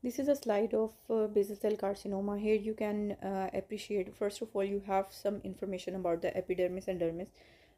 This is a slide of basal cell carcinoma. Here you can appreciate, first of all, you have some information about the epidermis and dermis.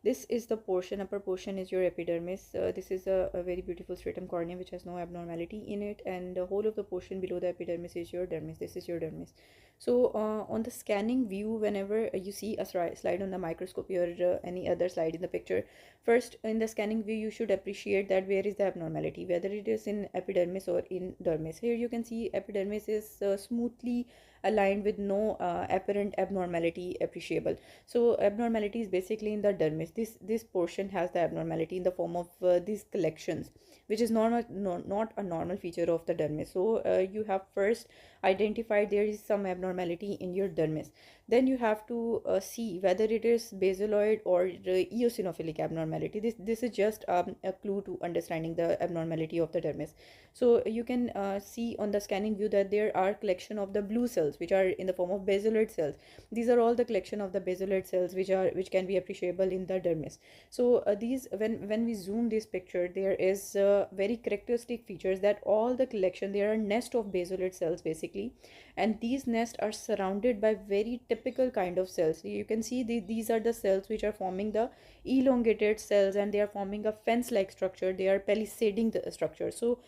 This is the portion, upper portion is your epidermis. This is a very beautiful stratum corneum which has no abnormality in it, and the whole of the portion below the epidermis is your dermis. This is your dermis. So on the scanning view, whenever you see a slide on the microscopy or any other slide in the picture, first in the scanning view you should appreciate that where is the abnormality, whether it is in epidermis or in dermis. Here you can see epidermis is smoothly aligned with no apparent abnormality appreciable. So abnormality is basically in the dermis. This portion has the abnormality in the form of these collections, which is not a normal feature of the dermis. So you have first identified there is some abnormality in your dermis. Then you have to see whether it is basaloid or eosinophilic abnormality. This is just a clue to understanding the abnormality of the dermis. So you can see on the scanning view that there are collection of the blue cells which are in the form of basaloid cells. These are all the collection of the basaloid cells which can be appreciable in the dermis. So these when we zoom this picture, there is very characteristic features that all the collection, there are nest of basaloid cells basically, and these nests are surrounded by very typical kind of cells. You can see these are the cells which are forming the elongated cells, and they are forming a fence like structure. They are palisading the structure. So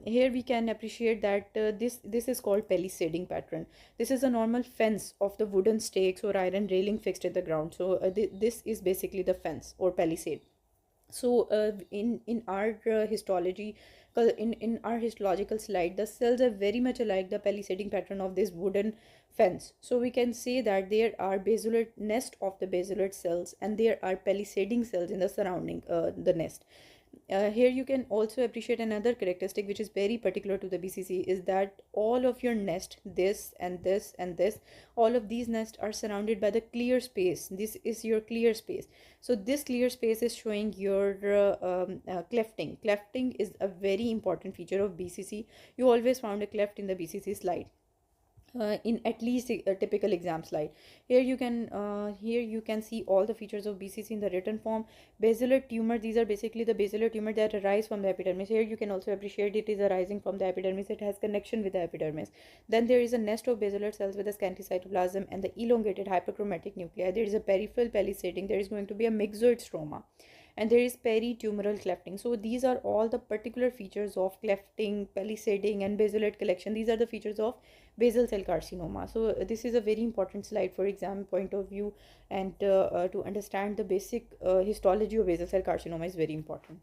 here we can appreciate that this is called palisading pattern. This is a normal fence of the wooden stakes or iron railing fixed in the ground. So this is basically the fence or palisade. So in our histology, in our histological slide, the cells are very much alike the palisading pattern of this wooden fence. So we can say that there are basaloid nest of the basaloid cells, and there are palisading cells in the surrounding the nest. Here you can also appreciate another characteristic which is very particular to the BCC, is that all of your nest, this and this and this, all of these nests are surrounded by the clear space. This is your clear space. So this clear space is showing your clefting. Clefting is a very important feature of BCC. You always found a cleft in the BCC slide. In at least a typical exam slide. Here you can see all the features of BCC in the written form. Basilar tumor, these are basically the basilar tumor that arise from the epidermis. Here you can also appreciate it is arising from the epidermis. It has connection with the epidermis. Then there is a nest of basilar cells with a scanty cytoplasm and the elongated hyperchromatic nuclei. There is a peripheral palisading. There is going to be a myxoid stroma, and there is peritumoral clefting. So these are all the particular features of clefting, palisading, and basaloid collection. These are the features of basal cell carcinoma. So this is a very important slide for exam point of view, and to understand the basic histology of basal cell carcinoma is very important.